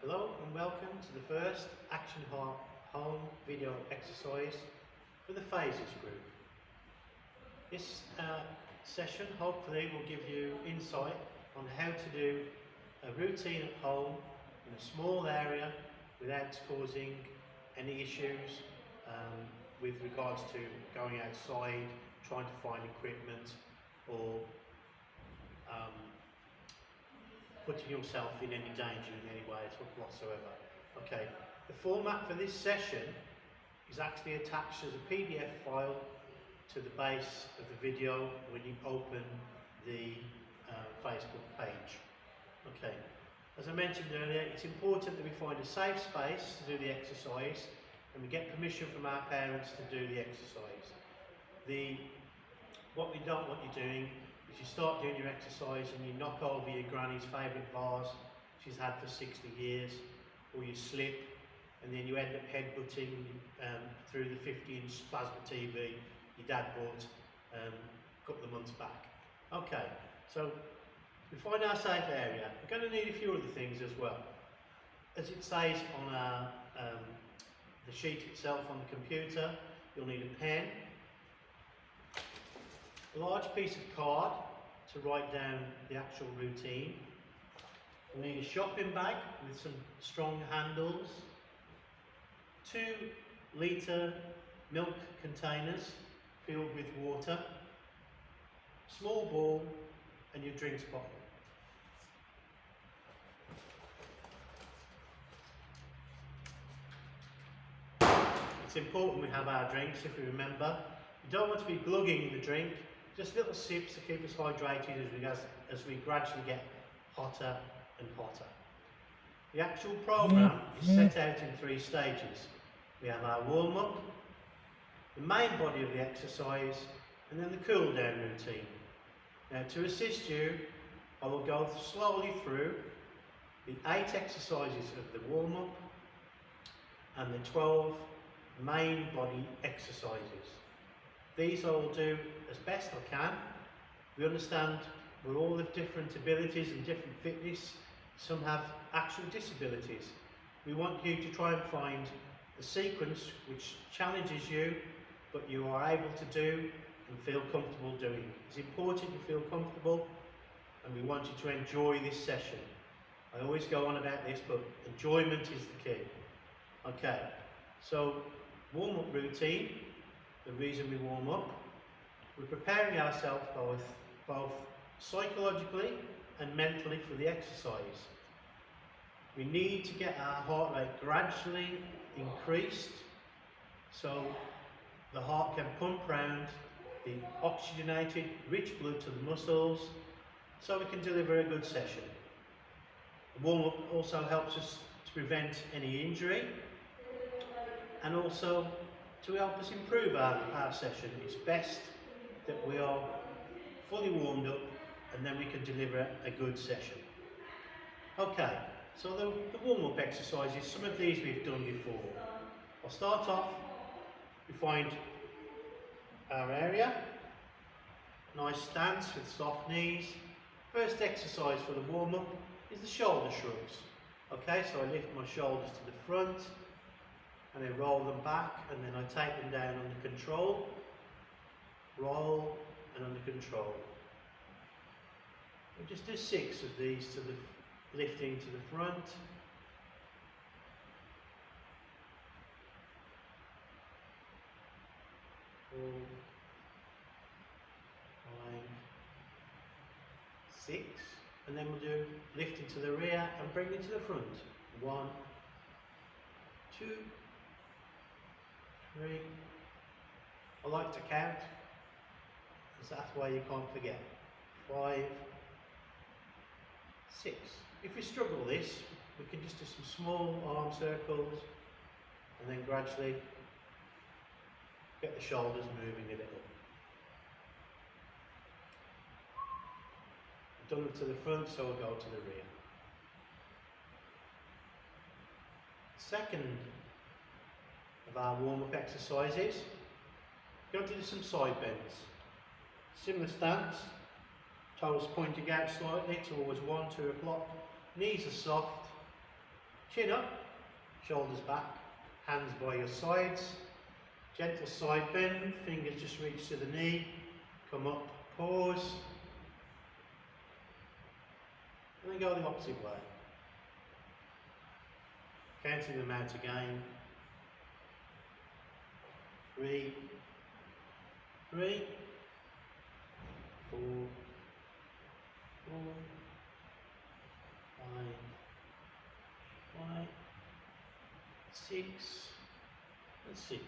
Hello and welcome to the first Action Heart home video exercise for the phases group. This session hopefully will give you insight on how to do a routine at home in a small area without causing any issues with regards to going outside, trying to find equipment or putting yourself in any danger in any way whatsoever. Okay, the format for this session is actually attached as a PDF file to the base of the video when you open the Facebook page. Okay, as I mentioned earlier, it's important that we find a safe space to do the exercise and we get permission from our parents to do the exercise. What we don't want you doing is you start doing your exercise and you knock over your granny's favourite bars she's had for 60 years, or you slip and then you end up headbutting through the 50-inch plasma TV your dad bought a couple of months back. Okay, so we find our safe area. We're going to need a few other things as well. As it says on the sheet itself on the computer, you'll need a pen, a large piece of card to write down the actual routine. You'll need a shopping bag with some strong handles, 2-litre milk containers filled with water, small ball and your drinks bottle. It's important we have our drinks, if we remember. You don't want to be glugging the drink, just little sips to keep us hydrated as we gradually get hotter and hotter. The actual programme is set out in 3 stages. We have our warm-up, the main body of the exercise, and then the cool-down routine. Now, to assist you, I will go slowly through the 8 exercises of the warm-up and the 12 main body exercises. These I will do as best I can. We understand we're all of different abilities and different fitness. Some have actual disabilities. We want you to try and find a sequence which challenges you, but you are able to do and feel comfortable doing. It's important you feel comfortable, and we want you to enjoy this session. I always go on about this, but enjoyment is the key. Okay, so warm-up routine. The reason we warm up, we're preparing ourselves both psychologically and mentally for the exercise. We need to get our heart rate gradually increased so the heart can pump round the oxygenated, rich blood to the muscles so we can deliver a good session. The warm-up also helps us to prevent any injury and also to help us improve our session. It's best that we are fully warmed up and then we can deliver a good session. Okay, so the warm-up exercises, some of these we've done before. I'll start off, we find our area, nice stance with soft knees. First exercise for the warm-up is the shoulder shrugs. Okay, so I lift my shoulders to the front, and then roll them back, and then I take them down under control, roll and under control. We'll just do 6 of these to the lifting to the front. Four, 5, 6, and then we'll do lifting to the rear and bring it to the front. 1, 2, 3. I like to count, because that's why you can't forget. 5, 6. If we struggle with this, we can just do some small arm circles and then gradually get the shoulders moving a little. I've done it to the front, so I'll go to the rear. Second of our warm-up exercises, we're going to do some side bends. Similar stance, toes pointing out slightly towards 1, 2 o'clock, knees are soft, Chin up, shoulders back, hands by your sides, gentle side bend, fingers just reach to the knee, come up, pause, and then go the opposite way. Counting them out again. 3, 3, 4, 4, 5, 5, 6, and 6.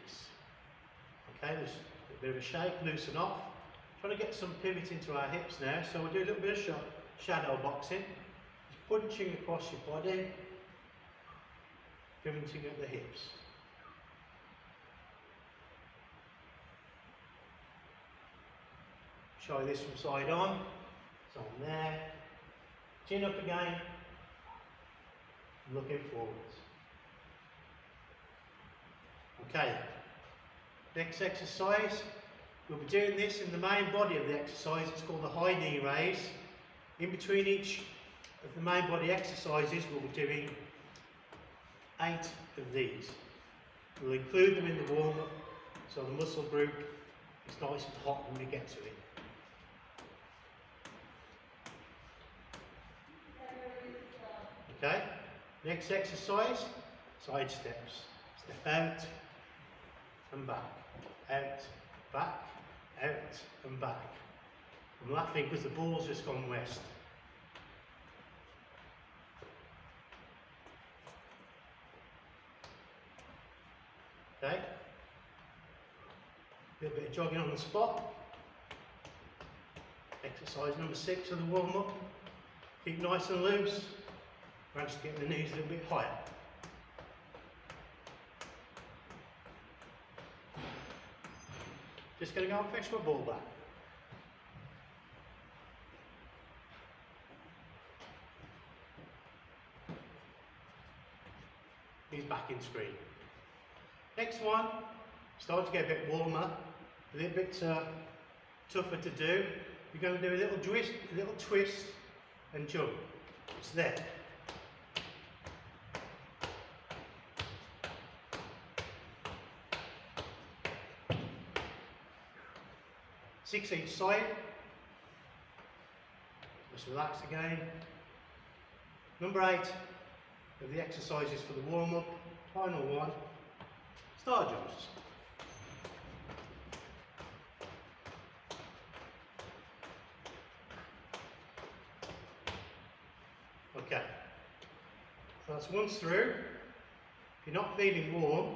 Okay, there's a bit of a shake, loosen off. Trying to get some pivot into our hips now, so we'll do a little bit of shadow boxing. Just punching across your body, pivoting at the hips. Try this from side on. So on there. Chin up again. Looking forwards. Okay. Next exercise. We'll be doing this in the main body of the exercise. It's called the high knee raise. In between each of the main body exercises, we'll be doing 8 of these. We'll include them in the warm-up, so the muscle group is nice and hot when we get to it. Okay, next exercise, side steps. Step out and back, out, back, out and back. I'm laughing because the ball's just gone west. Okay, a little bit of jogging on the spot. Exercise number 6 of the warm-up. Keep nice and loose. Manage to get the knees a little bit higher. Just going to go and fetch my ball back. He's back in screen. Next one, starting to get a bit warmer, a little bit tougher to do. You're going to do a little twist and jump. It's there. Six each side. Just relax again. Number 8 of the exercises for the warm-up. Final one. Star jumps. Okay. So that's once through. If you're not feeling warm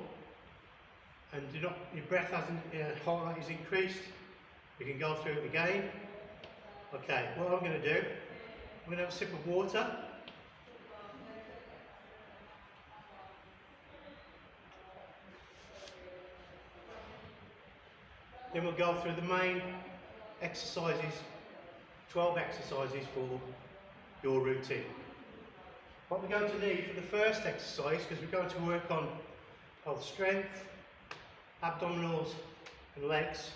and your breath hasn't, heart rate is increased, we can go through it again. Okay, what I'm going to do, I'm going to have a sip of water. Then we'll go through the main exercises, 12 exercises for your routine. What we're going to need for the first exercise, because we're going to work on both strength, abdominals and legs.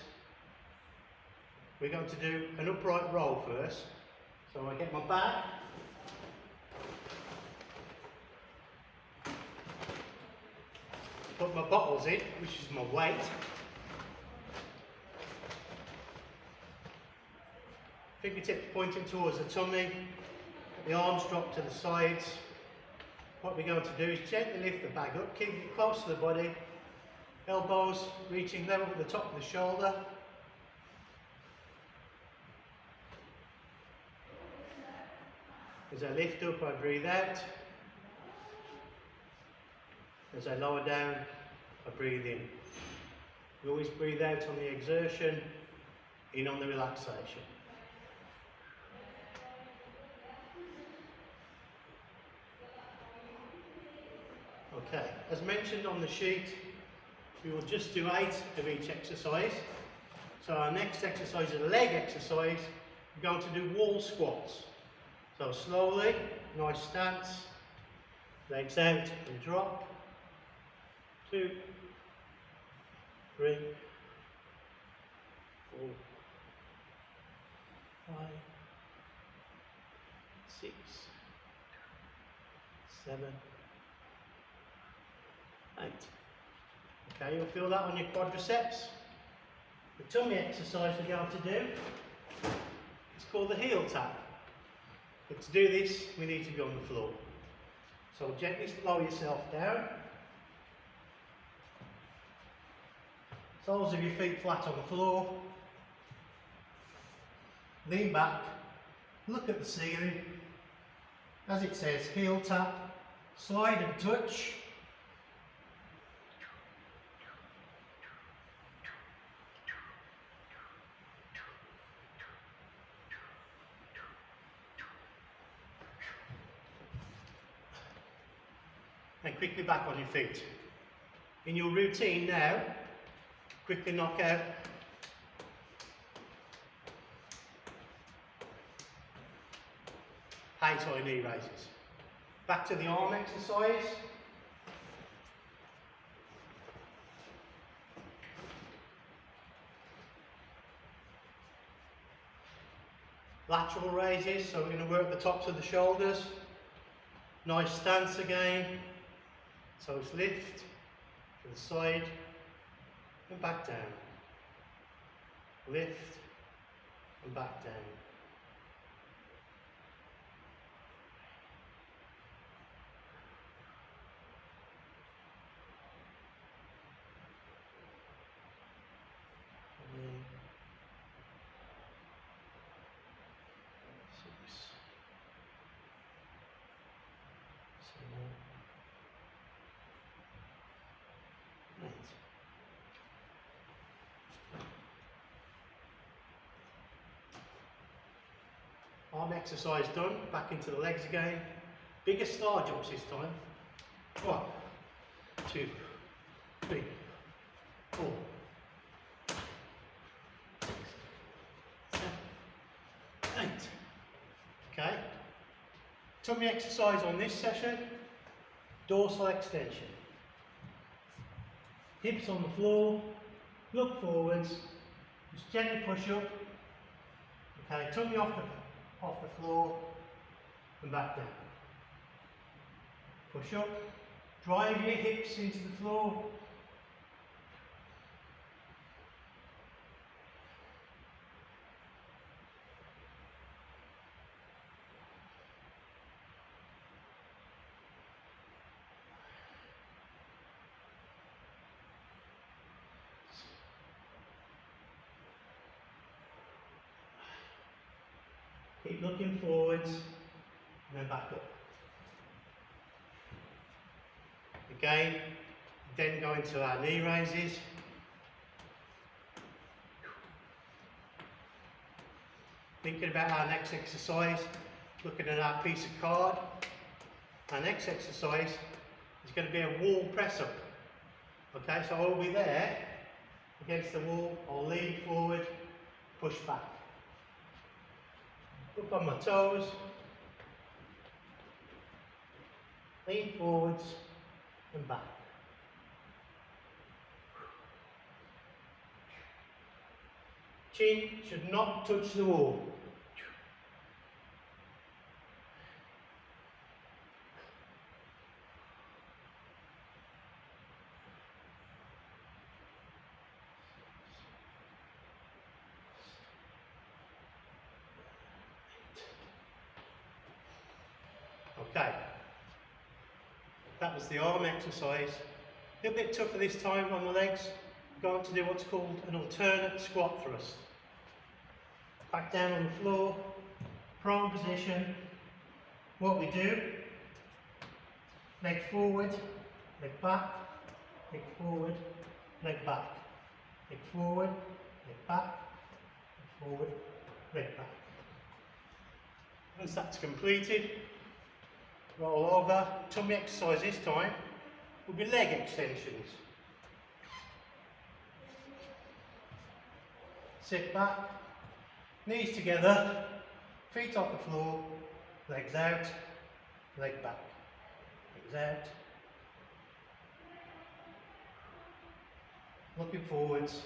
We're going to do an upright roll first. So I get my bag. Put my bottles in, which is my weight. Fingertips pointing towards the tummy. The arms drop to the sides. What we're going to do is gently lift the bag up, keeping it close to the body. Elbows reaching level with the top of the shoulder. As I lift up, I breathe out. As I lower down, I breathe in. We always breathe out on the exertion, in on the relaxation. Okay, as mentioned on the sheet, we will just do 8 of each exercise. So our next exercise is a leg exercise. We're going to do wall squats. So slowly, nice stance, legs out and drop. 2, 3, 4, 5, 6, 7, 8. Okay, you'll feel that on your quadriceps. The tummy exercise we're going to do, it's called the heel tap. But to do this, we need to be on the floor. So gently lower yourself down. Soles of your feet flat on the floor. Lean back, look at the ceiling. As it says, heel tap, slide and touch. And quickly back on your feet. In your routine now, quickly knock out high knee raises. Back to the arm exercise. Lateral raises, so we're going to work the tops of the shoulders. Nice stance again. So it's lift to the side and back down. Lift and back down. Arm exercise done, back into the legs again. Bigger star jumps this time. 1, 2, 3, 4, 6, 7, 8. Okay. Tummy exercise on this session. Dorsal extension. Hips on the floor, look forwards, just gently push up. Okay, tummy off the floor and back down. Push up, drive your hips into the floor. Keep looking forwards and then back up. Again, then go into our knee raises. Thinking about our next exercise, looking at our piece of card. Our next exercise is going to be a wall press up. Okay, so I'll be there against the wall, I'll lean forward, push back. Up on my toes, lean forwards and back. Chin should not touch the wall. Okay, that was the arm exercise. A little bit tougher this time on the legs. We're going to do what's called an alternate squat thrust. Back down on the floor, prone position. What we do, leg forward, leg back, leg forward, leg back, leg forward, leg back, leg forward, leg back. Once that's completed, roll over. Tummy exercise this time will be leg extensions. Sit back, knees together, feet off the floor, legs out, leg back, legs out. Looking forwards.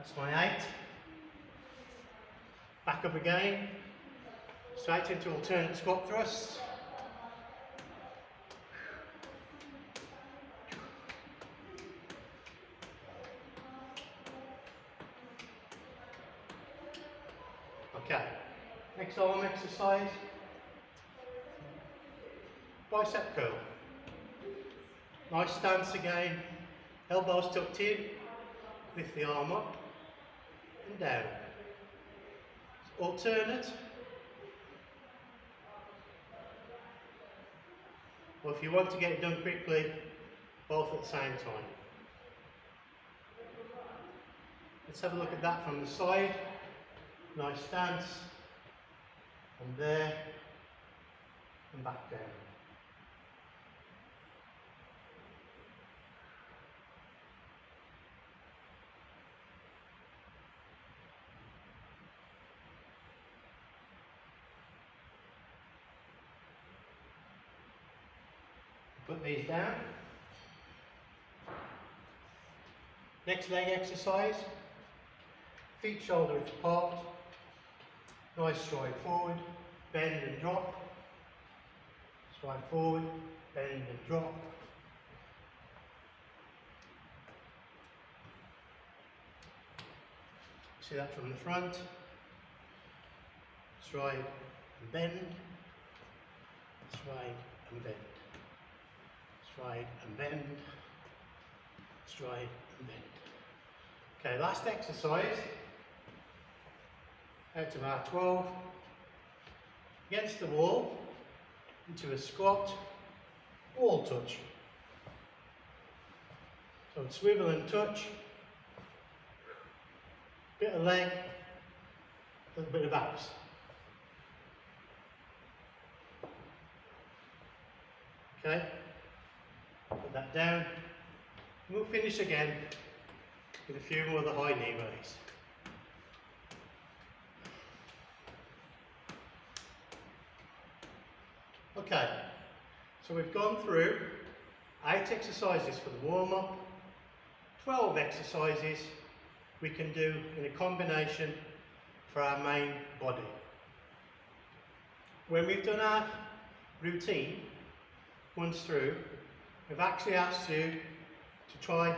That's my 8. Back up again, straight into alternate squat thrusts. Okay, next arm exercise, bicep curl. Nice stance again, elbows tucked in, lift the arm up and down. Alternate, or if you want to get it done quickly, both at the same time. Let's have a look at that from the side. Nice stance, and there, and back down. Put these down. Next leg exercise, feet shoulder width apart, nice stride forward, bend and drop, stride forward, bend and drop. See that from the front, stride and bend, stride and bend. Stride and bend, stride and bend. Okay, last exercise, out of our 12, against the wall, into a squat, wall touch. So swivel and touch, bit of leg, a little bit of abs. Okay. Put that down. We'll finish again with a few more of the high knee raise. Okay, so we've gone through 8 exercises for the warm-up, 12 exercises we can do in a combination for our main body. When we've done our routine once through, we've actually asked you to try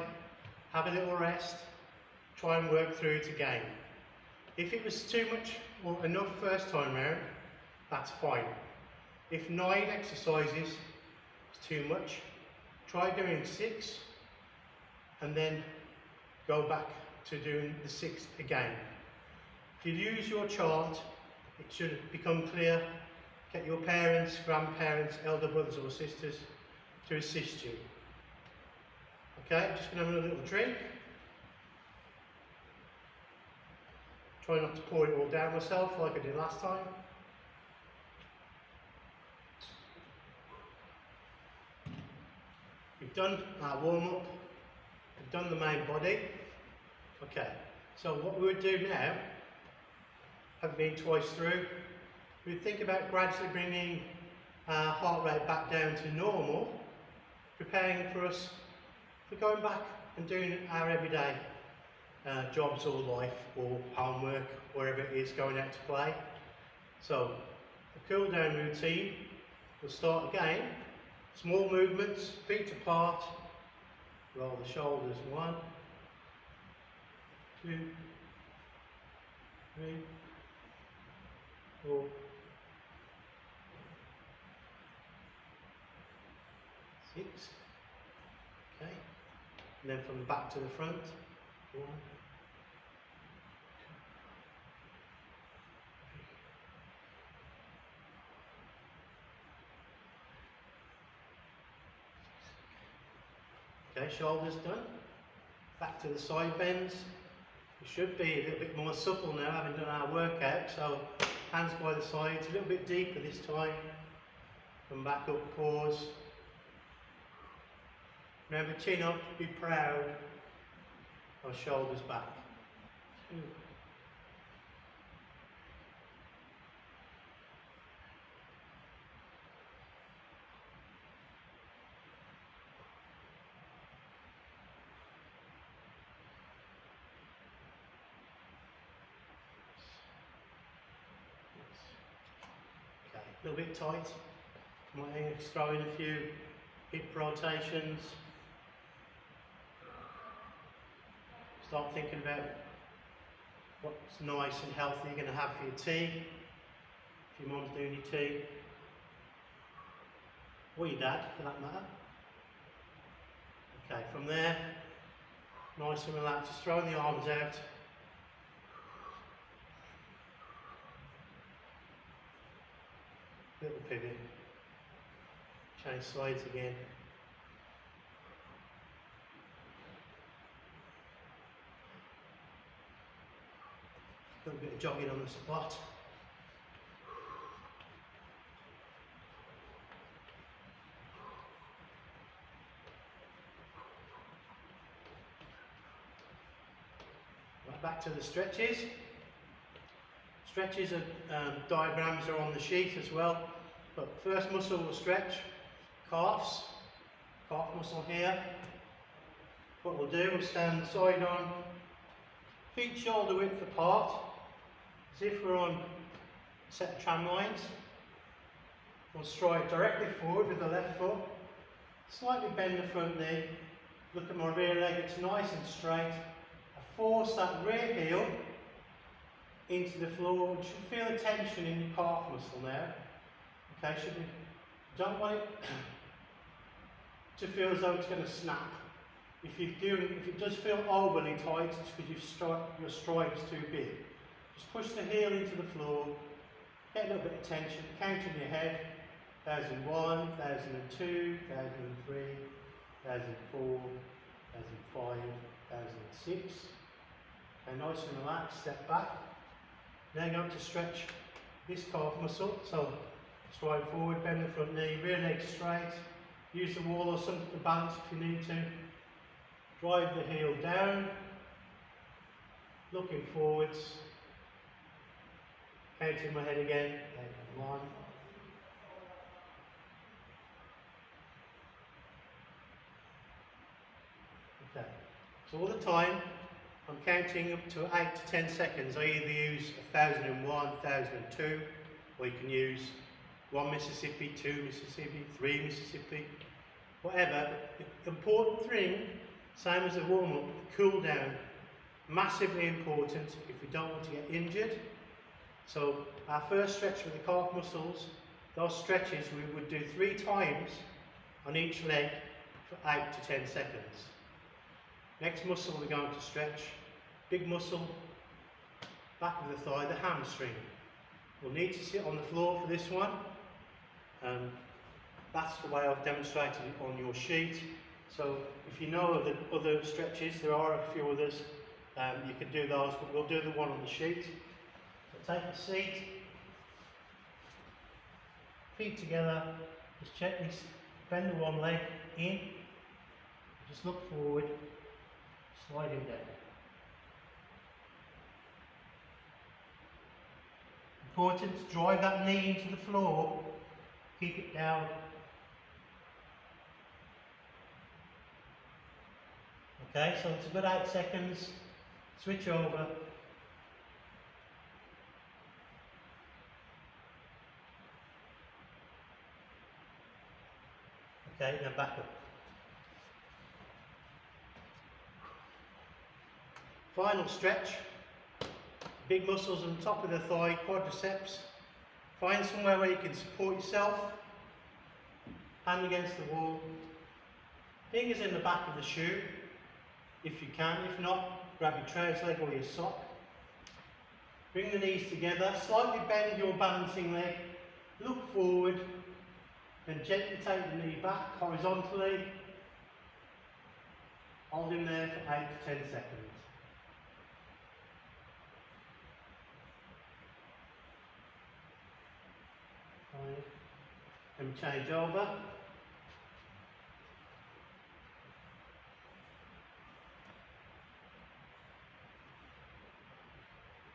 have a little rest, try and work through it again. If it was too much or enough first time round, that's fine. If 9 exercises is too much, try doing 6 and then go back to doing the 6th again. If you use your chart, it should become clear. Get your parents, grandparents, elder brothers or sisters to assist you. Okay, I'm just going to have a little drink. Try not to pour it all down myself like I did last time. We've done our warm-up, we've done the main body. Okay, so what we would do now, having been twice through, we'd think about gradually bringing our heart rate back down to normal, preparing for us for going back and doing our everyday jobs or life or homework, wherever it is, going out to play. So, the cool down routine will start again. Small movements, feet apart, roll the shoulders, 1, 2, 3, 4, 6, okay, and then from the back to the front, 1, 2, 3. Okay, shoulders done. Back to the side bends. We should be a little bit more supple now, having done our workout. So hands by the sides, a little bit deeper this time. Come back up, pause. Remember, chin up, be proud. Our shoulders back. 2. a little bit tight. Might throw in a few hip rotations. Start thinking about what's nice and healthy you're going to have for your tea. If your mum's doing your tea. Or your dad, for that matter. Okay, from there, nice and relaxed, just throwing the arms out. Little pivot. Change sides again. A little bit of jogging on the spot. Right, back to the stretches. Stretches and diagrams are on the sheet as well. But first muscle will stretch, calves, calf muscle here. What we'll do, we'll stand side on, feet shoulder width apart, as if we're on a set of tram lines. We'll stride directly forward with the left foot, slightly bend the front knee, look at my rear leg, it's nice and straight. I force that rear heel into the floor. You should feel a tension in your calf muscle now. Okay, don't want it to feel as though it's going to snap. If it does feel overly tight, it's because your stride is too big. Just push the heel into the floor, get a little bit of tension, count in your head, 1001, 1002, 1003, 1004, 1005, 1006. Okay, nice and relaxed, step back. Now you're going to stretch this calf muscle, so stride forward, bend the front knee, rear leg straight, use the wall or something to balance if you need to. Drive the heel down, looking forwards, counting my head again, 1. Okay, so all the time I'm counting up to 8 to 10 seconds. I either use 1001, 1002, or you can use 1 Mississippi, 2 Mississippi, 3 Mississippi, whatever. But the important thing, same as the warm-up, cool down, massively important if we don't want to get injured. So our first stretch with the calf muscles, those stretches we would do 3 times on each leg for 8 to 10 seconds. Next muscle we're going to stretch, big muscle, back of the thigh, the hamstring. We'll need to sit on the floor for this one. That's the way I've demonstrated it on your sheet. So if you know of the other stretches, there are a few others, you can do those, but we'll do the one on the sheet. So take a seat, feet together, just check this, bend the one leg in, just look forward, slide him down. Important to drive that knee into the floor, keep it down. Okay, so it's a good 8 seconds, switch over. Okay, now back up. Final stretch. Big muscles on the top of the thigh, quadriceps. Find somewhere where you can support yourself. Hand against the wall. Fingers in the back of the shoe, if you can. If not, grab your trouser leg or your sock. Bring the knees together. Slightly bend your balancing leg. Look forward. Then gently take the knee back horizontally. Hold him there for 8 to 10 seconds. And change over.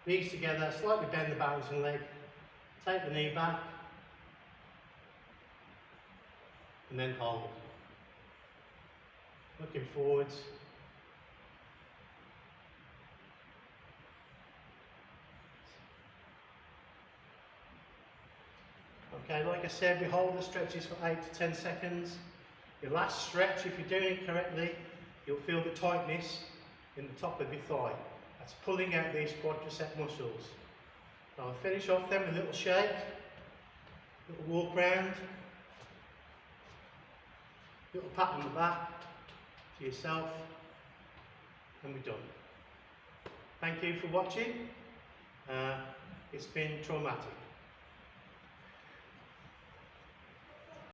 Knees together, slightly bend the balancing leg, take the knee back, and then hold. Looking forwards. Okay, like I said, we hold the stretches for 8 to 10 seconds. Your last stretch, if you're doing it correctly, you'll feel the tightness in the top of your thigh. That's pulling out these quadricep muscles. Now I'll finish off then with a little shake, little walk round, little pat on the back to yourself, and we're done. Thank you for watching. It's been traumatic.